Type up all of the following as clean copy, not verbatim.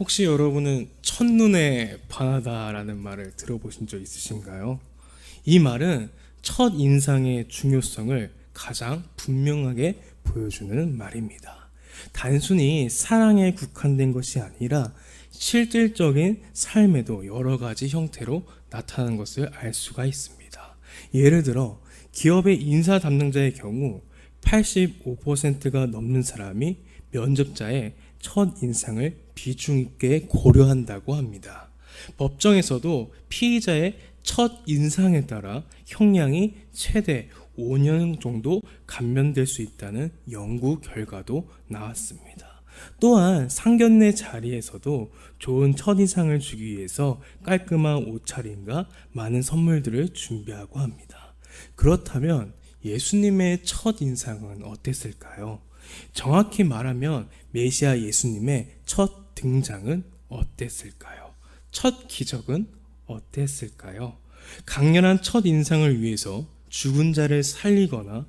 혹시 여러분은 첫눈에 반하다라는 말을 들어보신 적 있으신가요? 이 말은 첫 인상의 중요성을 가장 분명하게 보여주는 말입니다. 단순히 사랑에 국한된 것이 아니라 실질적인 삶에도 여러 가지 형태로 나타나는 것을 알 수가 있습니다. 예를 들어 기업의 인사 담당자의 경우 85%가 넘는 사람이 면접자의 첫 인상을 비중 있게 고려한다고 합니다. 법정에서도 피의자의 첫 인상에 따라 형량이 최대 5년 정도 감면될 수 있다는 연구 결과도 나왔습니다. 또한 상견례 자리에서도 좋은 첫인상을 주기 위해서 깔끔한 옷차림과 많은 선물들을 준비하고 합니다. 그렇다면 예수님의 첫인상은 어땠을까요? 정확히 말하면 메시아 예수님의 첫 등장은 어땠을까요? 첫 기적은 어땠을까요? 강렬한 첫 인상을 위해서 죽은 자를 살리거나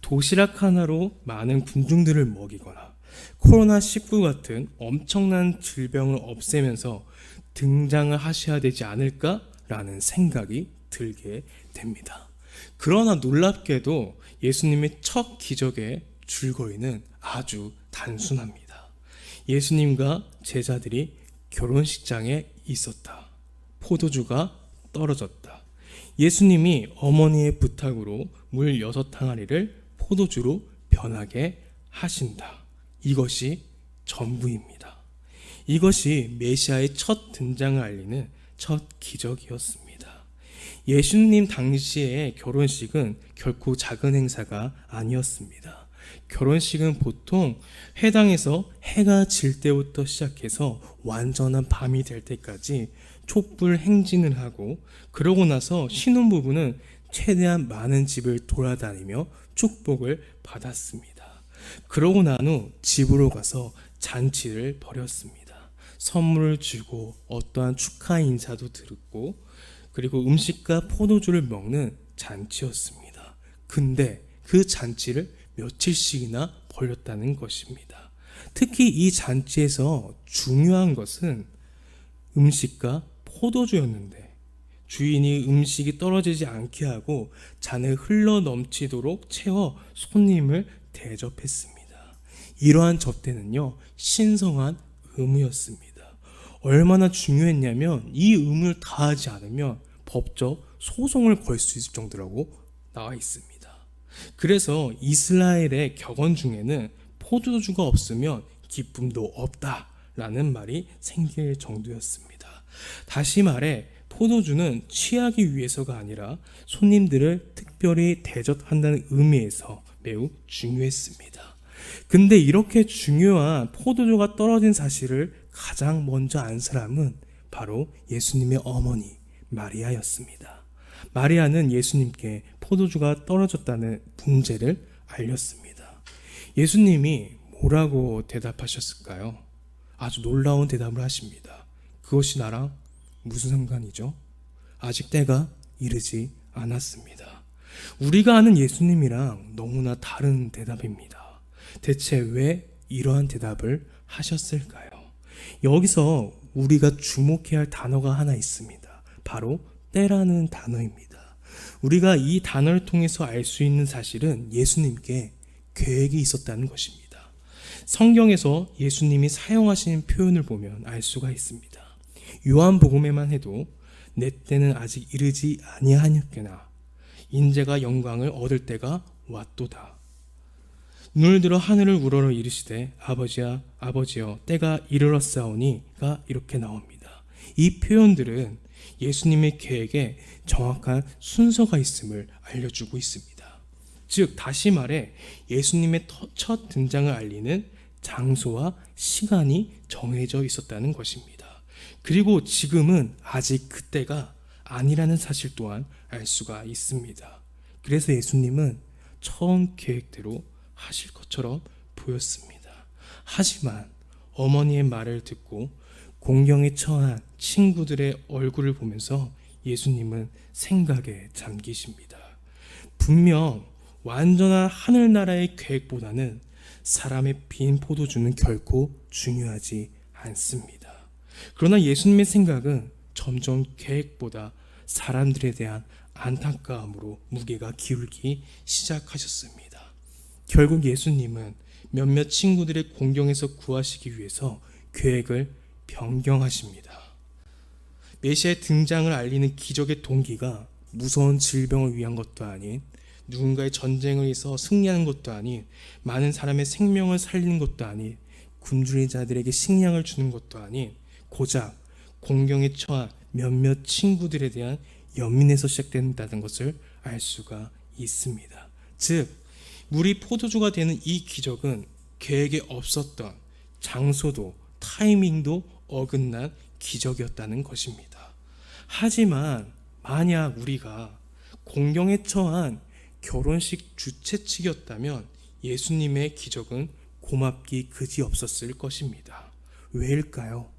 도시락 하나로 많은 군중들을 먹이거나 코로나19 같은 엄청난 질병을 없애면서 등장을 하셔야 되지 않을까라는 생각이 들게 됩니다. 그러나 놀랍게도 예수님의 첫 기적의 줄거리는 아주 단순합니다. 예수님과 제자들이 결혼식장에 있었다. 포도주가 떨어졌다. 예수님이 어머니의 부탁으로 물 6항아리를 포도주로 변하게 하신다. 이것이 전부입니다. 이것이 메시아의 첫 등장을 알리는 첫 기적이었습니다. 예수님 당시의 결혼식은 결코 작은 행사가 아니었습니다. 결혼식은 보통 회당에서 해가 질 때부터 시작해서 완전한 밤이 될 때까지 촛불 행진을 하고, 그러고 나서 신혼부부는 최대한 많은 집을 돌아다니며 축복을 받았습니다. 그러고 난 후 집으로 가서 잔치를 벌였습니다. 선물을 주고 어떠한 축하 인사도 들었고, 그리고 음식과 포도주를 먹는 잔치였습니다. 근데 그 잔치를 며칠씩이나 벌였다는 것입니다. 특히 이 잔치에서 중요한 것은 음식과 포도주였는데 주인이 음식이 떨어지지 않게 하고 잔을 흘러 넘치도록 채워 손님을 대접했습니다. 이러한 접대는요, 신성한 의무였습니다. 얼마나 중요했냐면 이 의무를 다하지 않으면 법적 소송을 걸 수 있을 정도라고 나와 있습니다. 그래서 이스라엘의 격언 중에는 포도주가 없으면 기쁨도 없다라는 말이 생길 정도였습니다. 다시 말해 포도주는 취하기 위해서가 아니라 손님들을 특별히 대접한다는 의미에서 매우 중요했습니다. 근데 이렇게 중요한 포도주가 떨어진 사실을 가장 먼저 안 사람은 바로 예수님의 어머니 마리아였습니다. 마리아는 예수님께 포도주가 떨어졌다는 문제를 알렸습니다. 예수님이 뭐라고 대답하셨을까요? 아주 놀라운 대답을 하십니다. 그것이 나랑 무슨 상관이죠? 아직 때가 이르지 않았습니다. 우리가 아는 예수님이랑 너무나 다른 대답입니다. 대체 왜 이러한 대답을 하셨을까요? 여기서 우리가 주목해야 할 단어가 하나 있습니다. 바로 때라는 단어입니다. 우리가 이 단어를 통해서 알 수 있는 사실은 예수님께 계획이 있었다는 것입니다. 성경에서 예수님이 사용하신 표현을 보면 알 수가 있습니다. 요한복음에만 해도 내 때는 아직 이르지 아니하였거나 인자가 영광을 얻을 때가 왔도다. 눈을 들어 하늘을 우러러 이르시되 아버지야 아버지여 때가 이르렀사오니가 이렇게 나옵니다. 이 표현들은 예수님의 계획에 정확한 순서가 있음을 알려주고 있습니다. 즉 다시 말해 예수님의 첫 등장을 알리는 장소와 시간이 정해져 있었다는 것입니다. 그리고 지금은 아직 그때가 아니라는 사실 또한 알 수가 있습니다. 그래서 예수님은 처음 계획대로 하실 것처럼 보였습니다. 하지만 어머니의 말을 듣고 공경에 처한 친구들의 얼굴을 보면서 예수님은 생각에 잠기십니다. 분명 완전한 하늘나라의 계획보다는 사람의 빈 포도주는 결코 중요하지 않습니다. 그러나 예수님의 생각은 점점 계획보다 사람들에 대한 안타까움으로 무게가 기울기 시작하셨습니다. 결국 예수님은 몇몇 친구들의 공경에서 구하시기 위해서 계획을 변경하십니다. 메시아의 등장을 알리는 기적의 동기가 무서운 질병을 위한 것도 아닌, 누군가의 전쟁을 해서 승리하는 것도 아닌, 많은 사람의 생명을 살리는 것도 아닌, 굶주린 자들에게 식량을 주는 것도 아닌, 고작 공경에 처한 몇몇 친구들에 대한 연민에서 시작된다는 것을 알 수가 있습니다. 즉, 물이 포도주가 되는 이 기적은 계획에 없었던, 장소도 타이밍도 어긋난 기적이었다는 것입니다. 하지만 만약 우리가 공경에 처한 결혼식 주최 측이었다면 예수님의 기적은 고맙기 그지 없었을 것입니다. 왜일까요?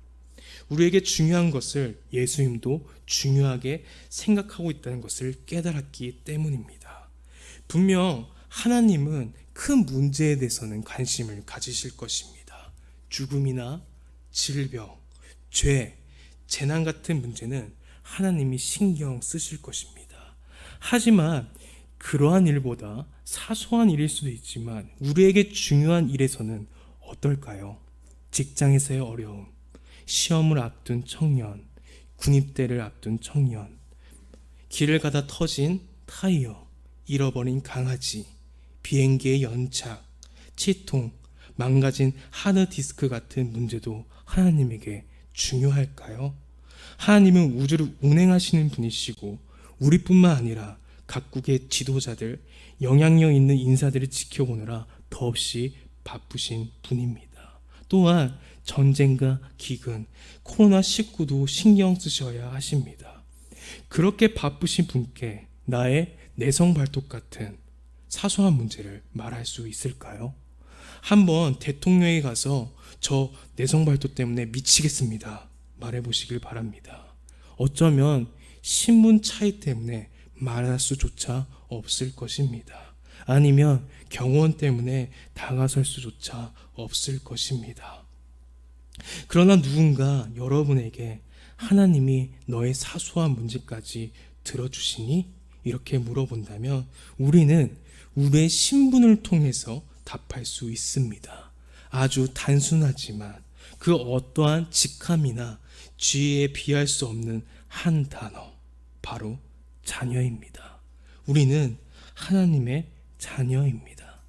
우리에게 중요한 것을 예수님도 중요하게 생각하고 있다는 것을 깨달았기 때문입니다. 분명 하나님은 큰 문제에 대해서는 관심을 가지실 것입니다. 죽음이나 질병, 죄, 재난 같은 문제는 하나님이 신경 쓰실 것입니다. 하지만 그러한 일보다 사소한 일일 수도 있지만 우리에게 중요한 일에서는 어떨까요? 직장에서의 어려움, 시험을 앞둔 청년, 군입대를 앞둔 청년, 길을 가다 터진 타이어, 잃어버린 강아지, 비행기의 연착, 치통, 망가진 하드디스크 같은 문제도 하나님에게 중요할까요? 하나님은 우주를 운행하시는 분이시고 우리뿐만 아니라 각국의 지도자들, 영향력 있는 인사들을 지켜보느라 더없이 바쁘신 분입니다. 또한 전쟁과 기근, 코로나19도 신경 쓰셔야 하십니다. 그렇게 바쁘신 분께 나의 내성 발톱 같은 사소한 문제를 말할 수 있을까요? 한번 대통령에 가서 저 내성 발톱 때문에 미치겠습니다 말해보시길 바랍니다. 어쩌면 신분 차이 때문에 말할 수조차 없을 것입니다. 아니면 경호원 때문에 다가설 수조차 없을 것입니다. 그러나 누군가 여러분에게 하나님이 너의 사소한 문제까지 들어주시니? 이렇게 물어본다면 우리는 우리의 신분을 통해서 답할 수 있습니다. 아주 단순하지만 그 어떠한 직함이나 지위에 비할 수 없는 한 단어, 바로 자녀입니다. 우리는 하나님의 자녀입니다.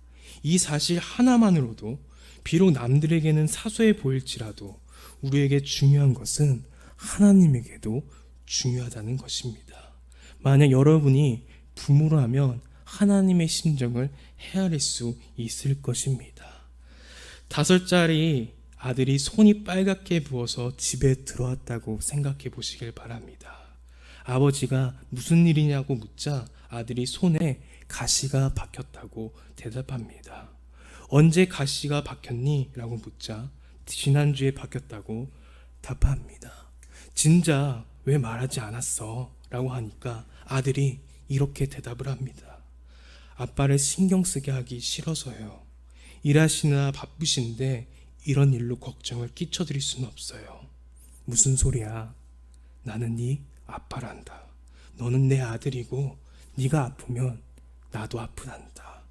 이 사실 하나만으로도 비록 남들에게는 사소해 보일지라도 우리에게 중요한 것은 하나님에게도 중요하다는 것입니다. 만약 여러분이 부모라면 하나님의 심정을 헤아릴 수 있을 것입니다. 5살짜리 아들이 손이 빨갛게 부어서 집에 들어왔다고 생각해 보시길 바랍니다. 아버지가 무슨 일이냐고 묻자 아들이 손에 가시가 박혔다고 대답합니다. 언제 가시가 박혔니? 라고 묻자 지난주에 박혔다고 답합니다. 진짜 왜 말하지 않았어? 라고 하니까 아들이 이렇게 대답을 합니다. 아빠를 신경 쓰게 하기 싫어서요. 일하시느라 바쁘신데 이런 일로 걱정을 끼쳐드릴 수는 없어요. 무슨 소리야? 나는 네 아빠란다. 너는 내 아들이고 네가 아프면 나도 아프단다.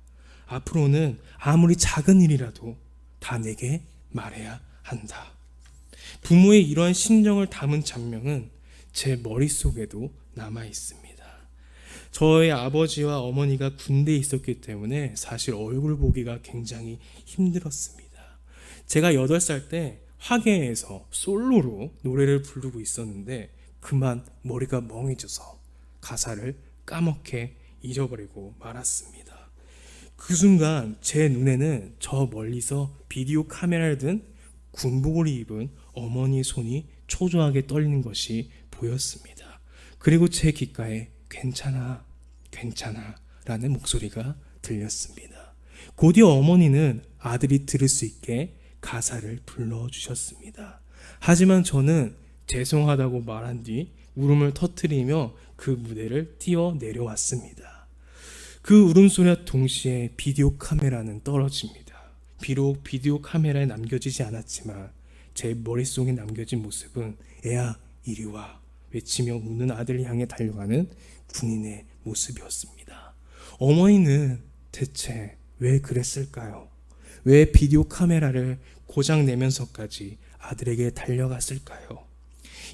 앞으로는 아무리 작은 일이라도 다 내게 말해야 한다. 부모의 이러한 심정을 담은 장면은 제 머릿속에도 남아 있습니다. 저의 아버지와 어머니가 군대에 있었기 때문에 사실 얼굴 보기가 굉장히 힘들었습니다. 제가 8살 때 화계에서 솔로로 노래를 부르고 있었는데 그만 머리가 멍해져서 가사를 까먹게 잊어버리고 말았습니다. 그 순간 제 눈에는 저 멀리서 비디오 카메라를 든 군복을 입은 어머니의 손이 초조하게 떨리는 것이 보였습니다. 그리고 제 귓가에 괜찮아, 괜찮아 라는 목소리가 들렸습니다. 곧이어 어머니는 아들이 들을 수 있게 가사를 불러주셨습니다. 하지만 저는 죄송하다고 말한 뒤 울음을 터뜨리며 그 무대를 뛰어 내려왔습니다. 그 울음소리와 동시에 비디오 카메라는 떨어집니다. 비록 비디오 카메라에 남겨지지 않았지만 제 머릿속에 남겨진 모습은 애야 이리 와 외치며 우는 아들을 향해 달려가는 군인의 모습이었습니다. 어머니는 대체 왜 그랬을까요? 왜 비디오 카메라를 고장 내면서까지 아들에게 달려갔을까요?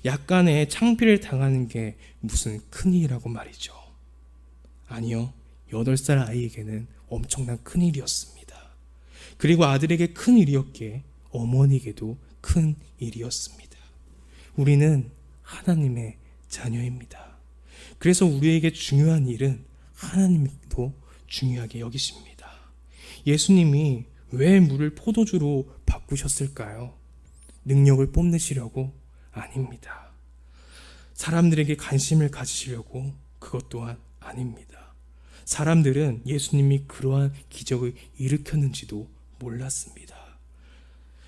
약간의 창피를 당하는 게 무슨 큰일이라고 말이죠. 아니요, 8살 아이에게는 엄청난 큰일이었습니다. 그리고 아들에게 큰일이었기에 어머니에게도 큰일이었습니다. 우리는 하나님의 자녀입니다. 그래서 우리에게 중요한 일은 하나님도 중요하게 여기십니다. 예수님이 왜 물을 포도주로 바꾸셨을까요? 능력을 뽐내시려고? 아닙니다. 사람들에게 관심을 가지시려고? 그것 또한 아닙니다. 사람들은 예수님이 그러한 기적을 일으켰는지도 몰랐습니다.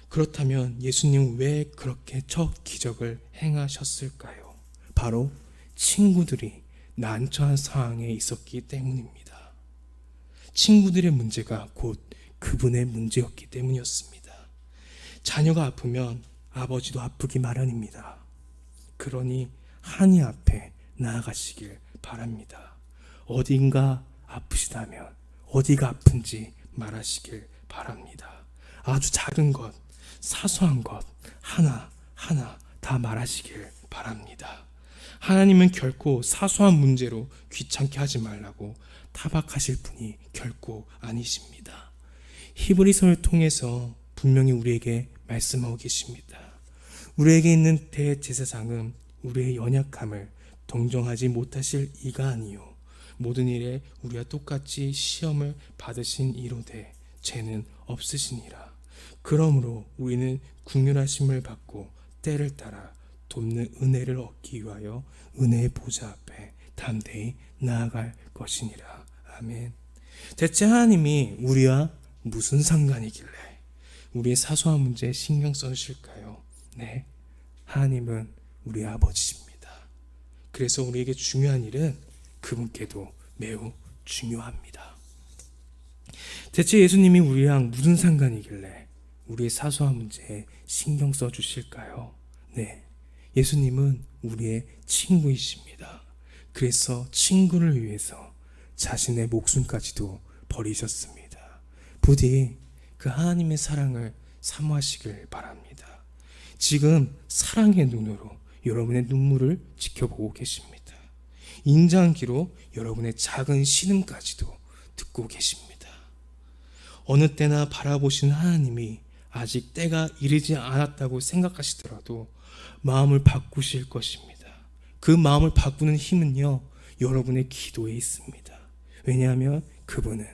그렇다면 예수님은 왜 그렇게 첫 기적을 행하셨을까요? 바로 친구들이 난처한 상황에 있었기 때문입니다. 친구들의 문제가 곧 그분의 문제였기 때문이었습니다. 자녀가 아프면 아버지도 아프기 마련입니다. 그러니 하나님 앞에 나아가시길 바랍니다. 어딘가 아프시다면 어디가 아픈지 말하시길 바랍니다. 아주 작은 것, 사소한 것 하나하나 다 말하시길 바랍니다. 하나님은 결코 사소한 문제로 귀찮게 하지 말라고 타박하실 분이 결코 아니십니다. 히브리서를 통해서 분명히 우리에게 말씀하고 계십니다. 우리에게 있는 대제사장은 우리의 연약함을 동정하지 못하실 이가 아니요 모든 일에 우리와 똑같이 시험을 받으신 이로되 죄는 없으시니라. 그러므로 우리는 긍휼하심을 받고 때를 따라 돕는 은혜를 얻기 위하여 은혜의 보좌 앞에 담대히 나아갈 것이니라. 아멘. 대체 하나님이 우리와 무슨 상관이길래 우리의 사소한 문제에 신경 써주실까요? 네, 하나님은 우리 아버지십니다. 그래서 우리에게 중요한 일은 그분께도 매우 중요합니다. 대체 예수님이 우리랑 무슨 상관이길래 우리의 사소한 문제에 신경 써주실까요? 네, 예수님은 우리의 친구이십니다. 그래서 친구를 위해서 자신의 목숨까지도 버리셨습니다. 부디 그 하나님의 사랑을 사모하시길 바랍니다. 지금 사랑의 눈으로 여러분의 눈물을 지켜보고 계십니다. 인자한기로 여러분의 작은 신음까지도 듣고 계십니다. 어느 때나 바라보신 하나님이 아직 때가 이르지 않았다고 생각하시더라도 마음을 바꾸실 것입니다. 그 마음을 바꾸는 힘은요, 여러분의 기도에 있습니다. 왜냐하면 그분은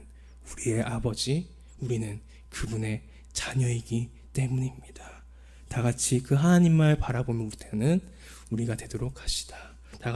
우리의 아버지, 우리는 그분의 자녀이기 때문입니다. 다 같이 그 하나님만 바라보는 우리가 되도록 하시다.